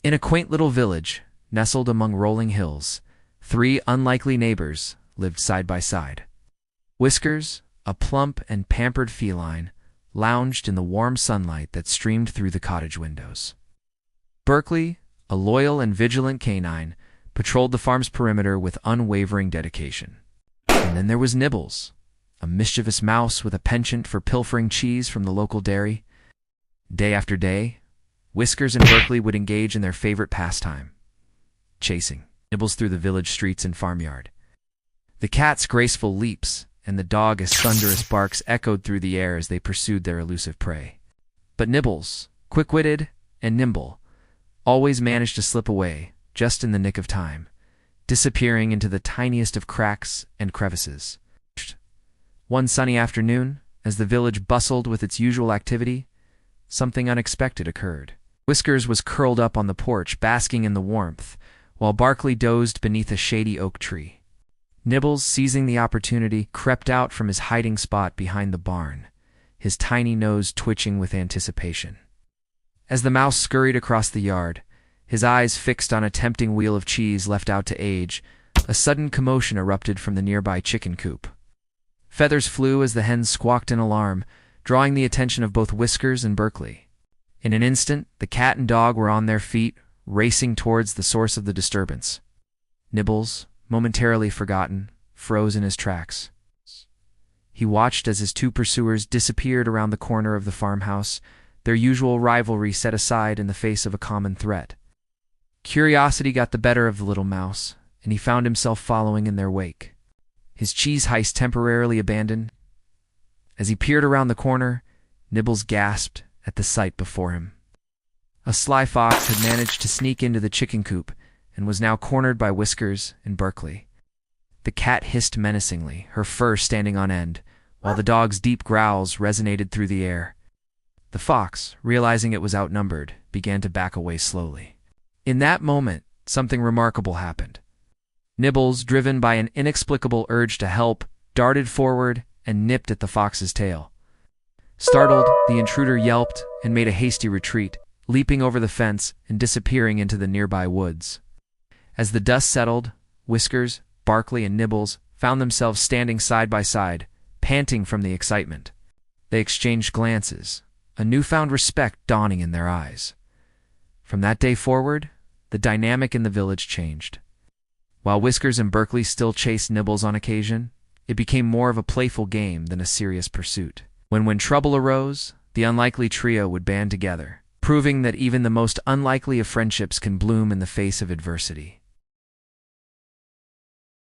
In a quaint little village, nestled among rolling hills, three unlikely neighbors lived side by side. Whiskers, a plump and pampered feline, lounged in the warm sunlight that streamed through the cottage windows. Berkeley, a loyal and vigilant canine, patrolled the farm's perimeter with unwavering dedication. And then there was Nibbles, a mischievous mouse with a penchant for pilfering cheese from the local dairy. Day after day, Whiskers and Berkeley would engage in their favorite pastime, chasing Nibbles through the village streets and farmyard. The cat's graceful leaps and the dog's thunderous barks echoed through the air as they pursued their elusive prey. But Nibbles, quick-witted and nimble, always managed to slip away just in the nick of time, disappearing into the tiniest of cracks and crevices. One sunny afternoon, as the village bustled with its usual activity, something unexpected occurred. Whiskers was curled up on the porch, basking in the warmth, while Berkeley dozed beneath a shady oak tree. Nibbles, seizing the opportunity, crept out from his hiding spot behind the barn, his tiny nose twitching with anticipation. As the mouse scurried across the yard, his eyes fixed on a tempting wheel of cheese left out to age, a sudden commotion erupted from the nearby chicken coop. Feathers flew as the hens squawked in alarm, drawing the attention of both Whiskers and Berkeley. In an instant, the cat and dog were on their feet, racing towards the source of the disturbance. Nibbles, momentarily forgotten, froze in his tracks. He watched as his two pursuers disappeared around the corner of the farmhouse, their usual rivalry set aside in the face of a common threat. Curiosity got the better of the little mouse, and he found himself following in their wake. His cheese heist temporarily abandoned. As he peered around the corner, Nibbles gasped at the sight before him. A sly fox had managed to sneak into the chicken coop and was now cornered by Whiskers and Berkeley. The cat hissed menacingly, her fur standing on end, while the dog's deep growls resonated through the air. The fox, realizing it was outnumbered, began to back away slowly. In that moment, something remarkable happened. Nibbles, driven by an inexplicable urge to help, darted forward and nipped at the fox's tail. Startled, the intruder yelped and made a hasty retreat, leaping over the fence and disappearing into the nearby woods. As the dust settled, Whiskers, Berkeley, and Nibbles found themselves standing side by side, panting from the excitement. They exchanged glances, a newfound respect dawning in their eyes. From that day forward, the dynamic in the village changed. While Whiskers and Berkeley still chased Nibbles on occasion, it became more of a playful game than a serious pursuit. When trouble arose, the unlikely trio would band together, proving that even the most unlikely of friendships can bloom in the face of adversity.